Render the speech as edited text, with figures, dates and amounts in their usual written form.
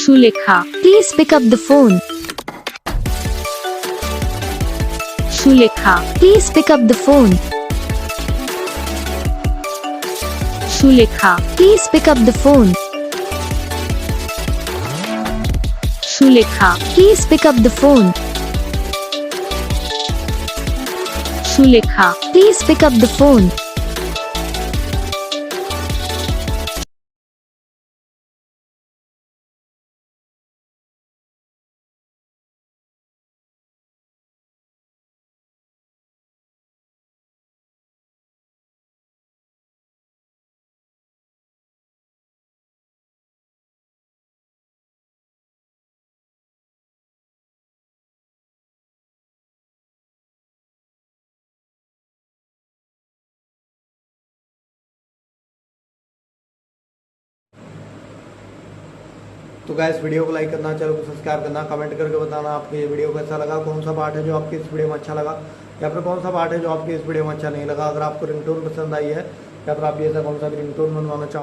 Sulekha, Please pick up the phone. Sulekha, Please pick up the phone. Sulekha, Please pick up the phone. Sulekha, Please pick up the phone. Sulekha, Please pick up the phone. तो guys video को like करना, channel को subscribe करना, comment करके बताना आपको ये video कैसा लगा, कौन सा पार्ट है जो आपके इस वीडियो में अच्छा लगा या फिर कौन सा पार्ट है जो आपके इस वीडियो में अच्छा नहीं लगा। अगर आपको रिंगटोन पसंद आई है या फिर आप ये ऐसा कौन सा भी रिंगटोन बनवाना चाहो